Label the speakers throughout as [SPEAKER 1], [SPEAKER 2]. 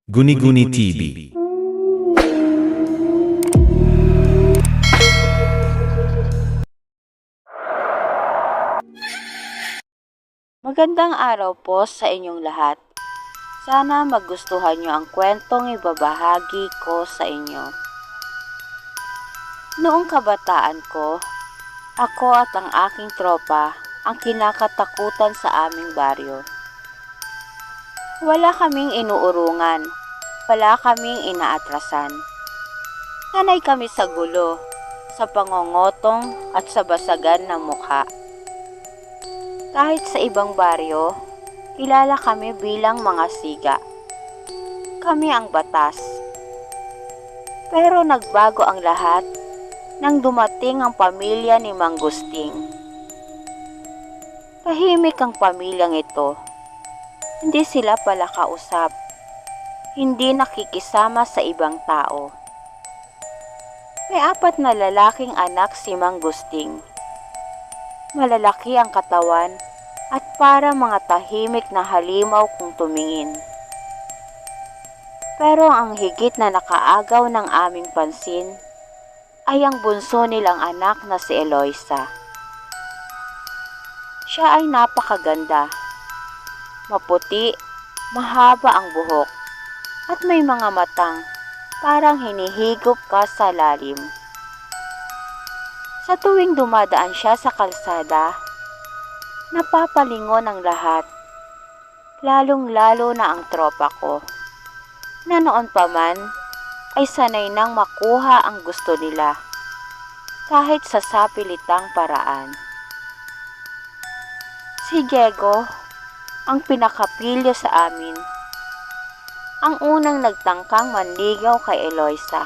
[SPEAKER 1] Guni-Guni TV.
[SPEAKER 2] Magandang araw po sa inyong lahat. Sana magustuhan niyo ang kwentong ibabahagi ko sa inyo. Noong kabataan ko, ako at ang aking tropa ang kinakatakutan sa aming baryo. Wala kaming inuurungan, wala kaming inaatrasan. Sanay kami sa gulo, sa pangongotong at sa basagan ng mukha. Kahit sa ibang baryo, kilala kami bilang mga siga. Kami ang batas. Pero nagbago ang lahat nang dumating ang pamilya ni Mang Gusting. Tahimik ang pamilyang ito. Hindi sila palakausap. Hindi nakikisama sa ibang tao. May 4 na lalaking anak si Mang Gusting. Malalaki ang katawan at para mga tahimik na halimaw kung tumingin. Pero ang higit na nakaagaw ng aming pansin ay ang bunso nilang anak na si Eloisa. Siya ay napakaganda. Maputi, mahaba ang buhok at may mga matang parang hinihigop ka sa lalim. Sa tuwing dumadaan siya sa kalsada, napapalingon ang lahat, lalong-lalo na ang tropa ko, na noon pa man ay sanay nang makuha ang gusto nila, kahit sa sapilitang paraan. Si Diego, ang pinakapilyo sa amin, ang unang nagtangkang manligaw kay Eloisa.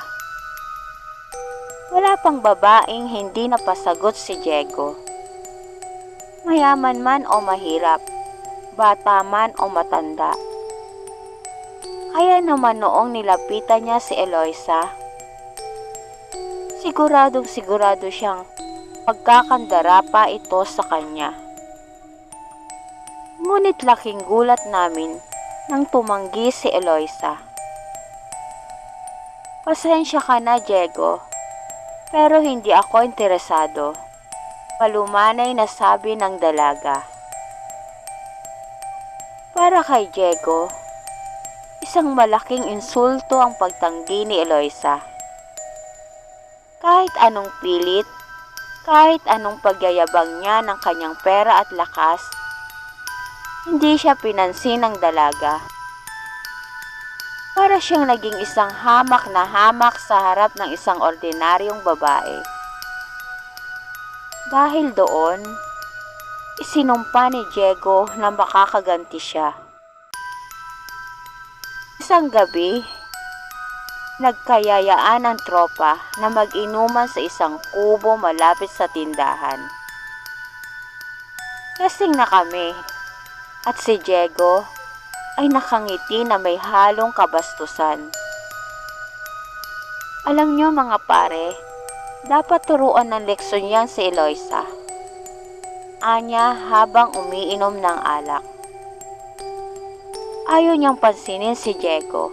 [SPEAKER 2] Wala pang babaeng hindi napasagot si Diego. Mayaman man o mahirap, bata man o matanda. Kaya naman noong nilapitan niya si Eloisa, siguradong sigurado siyang pagkakandara pa ito sa kanya. Ngunit laking gulat namin nang tumanggi si Eloisa. Pasensya ka na, Diego. Pero hindi ako interesado. Malumanay na sabi ng dalaga. Para kay Diego, isang malaking insulto ang pagtanggi ni Eloisa. Kahit anong pilit, kahit anong pagyayabang niya ng kanyang pera at lakas, hindi siya pinansin ng dalaga. Para siyang naging isang hamak na hamak sa harap ng isang ordinaryong babae. Dahil doon, isinumpa ni Diego na makakaganti siya. Isang gabi, nagkayayaan ang tropa na mag-inuman sa isang kubo malapit sa tindahan. Lasing na kami at si Diego ay nakangiti na may halong kabastusan. Alam niyo mga pare, dapat turuan ng leksyon yan si Eloisa. Anya habang umiinom ng alak. Ayaw niyang pansinin si Diego.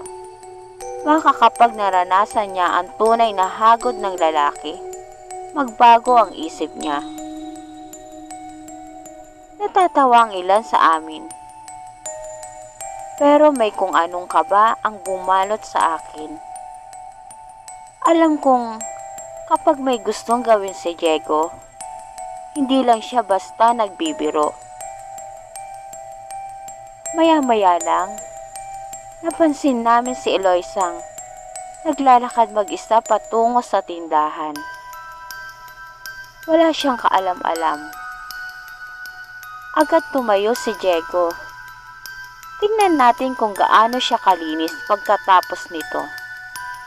[SPEAKER 2] Baka kapag naranasan niya ang tunay na hagod ng lalaki, magbago ang isip niya. Natatawa ang ilan sa amin. Pero may kung anong kaba ang bumalot sa akin. Alam kong kapag may gustong gawin si Diego, hindi lang siya basta nagbibiro. Maya-maya lang, napansin namin si Eloisang naglalakad mag-isa patungo sa tindahan. Wala siyang kaalam-alam. Agad tumayo si Diego. Tingnan natin kung gaano siya kalinis pagkatapos nito.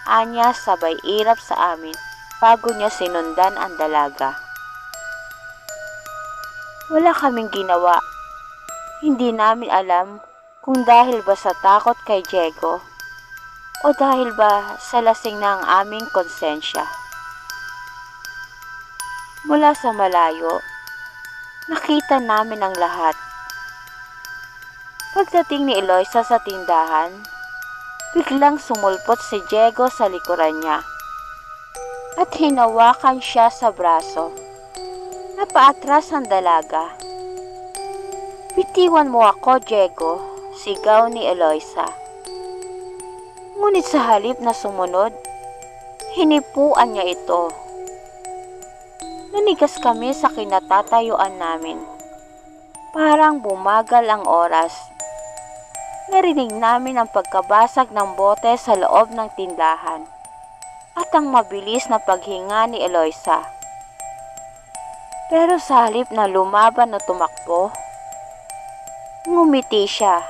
[SPEAKER 2] Anya sabay irap sa amin bago niya sinundan ang dalaga. Wala kaming ginawa. Hindi namin alam kung dahil ba sa takot kay Diego o dahil ba sa lasing na ang aming konsensya. Mula sa malayo, nakita namin ang lahat. Pagdating ni Eloisa sa tindahan, Biglang sumulpot si Diego sa likuran niya at hinawakan siya sa braso. Napaatras ang dalaga. "Bitiwan mo ako, Diego," sigaw ni Eloisa. Ngunit sa halip na sumunod, hinipuan niya ito. Nanigas kami sa kinatatayuan namin. Parang bumagal ang oras. Narinig namin ang pagkabasag ng bote sa loob ng tindahan at ang mabilis na paghinga ni Eloisa. Pero sa halip na lumaban o tumakbo, ngumiti siya.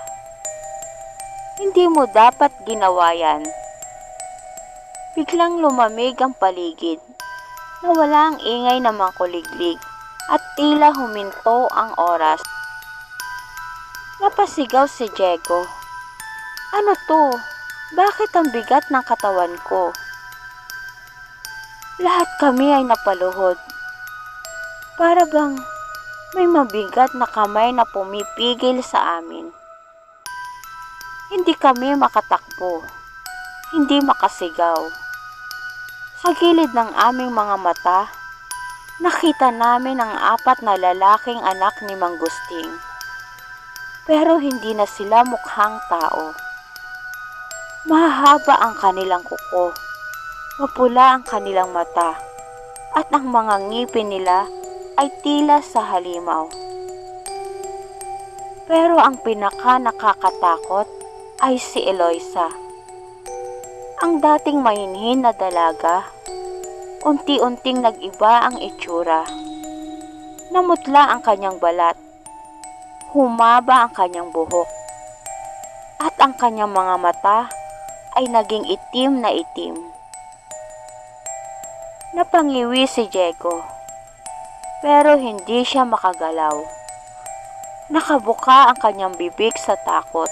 [SPEAKER 2] "Hindi mo dapat ginawa yan." Biglang lumamig ang paligid. Nawala ang ingay ng mga kuliglig at tila huminto ang oras. Napasigaw si Diego. "Ano to? Bakit ang bigat ng katawan ko?" Lahat kami ay napaluhod. Para bang may mabigat na kamay na pumipigil sa amin. Hindi kami makatakbo, hindi makasigaw. Sa gilid ng aming mga mata, nakita namin ang 4 na lalaking anak ni Mang Gusting. Pero hindi na sila mukhang tao. Mahahaba ang kanilang kuko, mapula ang kanilang mata, at ang mga ngipin nila ay tila sa halimaw. Pero ang pinaka nakakatakot ay si Eloisa. Ang dating mahinhin na dalaga, unti-unting nag-iba ang itsura. Namutla ang kanyang balat, humaba ang kanyang buhok, at ang kanyang mga mata ay naging itim na itim. Napangiwi si Diego, pero hindi siya makagalaw. Nakabuka ang kanyang bibig sa takot.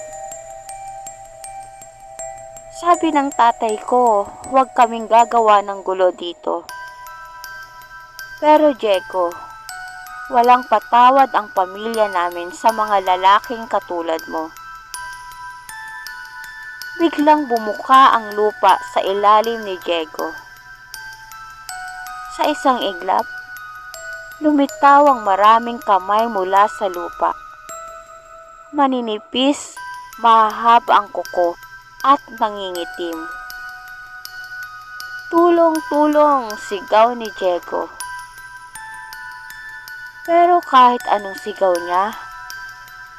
[SPEAKER 2] Sabi ng tatay ko, huwag kaming gagawa ng gulo dito. Pero Diego, walang patawad ang pamilya namin sa mga lalaking katulad mo. Biglang bumuka ang lupa sa ilalim ni Diego. Sa isang iglap, lumitaw ang maraming kamay mula sa lupa. Maninipis, mahahaba ang kuko at nangingitim. "Tulong, tulong!" sigaw ni Diego. Pero kahit anong sigaw niya,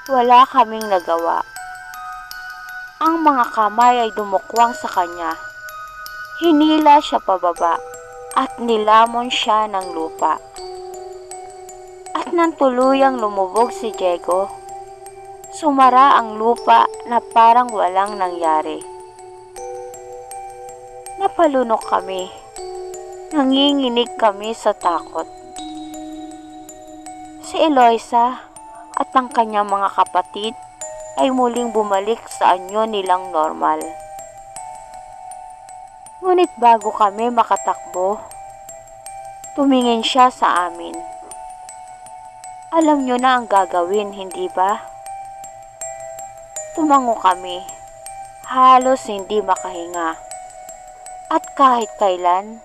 [SPEAKER 2] wala kaming nagawa. Ang mga kamay ay dumukwang sa kanya. Hinila siya pababa at nilamon siya ng lupa. At nang tuluyang lumubog si Diego, sumara ang lupa na parang walang nangyari. Napalunok kami. Nanginginig kami sa takot. Si Eloisa at ang kanyang mga kapatid ay muling bumalik sa anyo nilang normal. Ngunit bago kami makatakbo, tumingin siya sa amin. "Alam niyo na ang gagawin, hindi ba?" Tumango kami, halos hindi makahinga. At kahit kailan,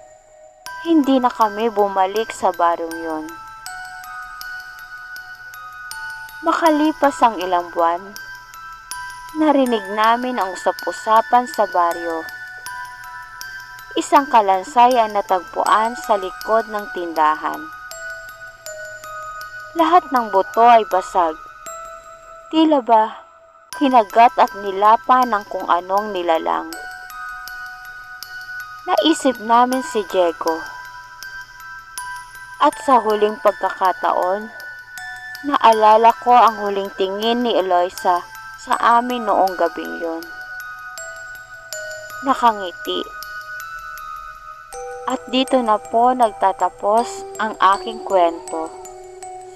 [SPEAKER 2] hindi na kami bumalik sa baryong yon. Makalipas ang ilang buwan, narinig namin ang usap-usapan sa baryo. Isang kalansay ang natagpuan sa likod ng tindahan. Lahat ng buto ay basag. Tila ba kinagat at nilapa ng kung anong nilalang. Naisip namin si Diego. At sa huling pagkakataon, naalala ko ang huling tingin ni Eloisa sa amin noong gabing yon. Nakangiti. At dito na po nagtatapos ang aking kwento.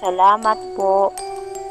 [SPEAKER 2] Salamat po.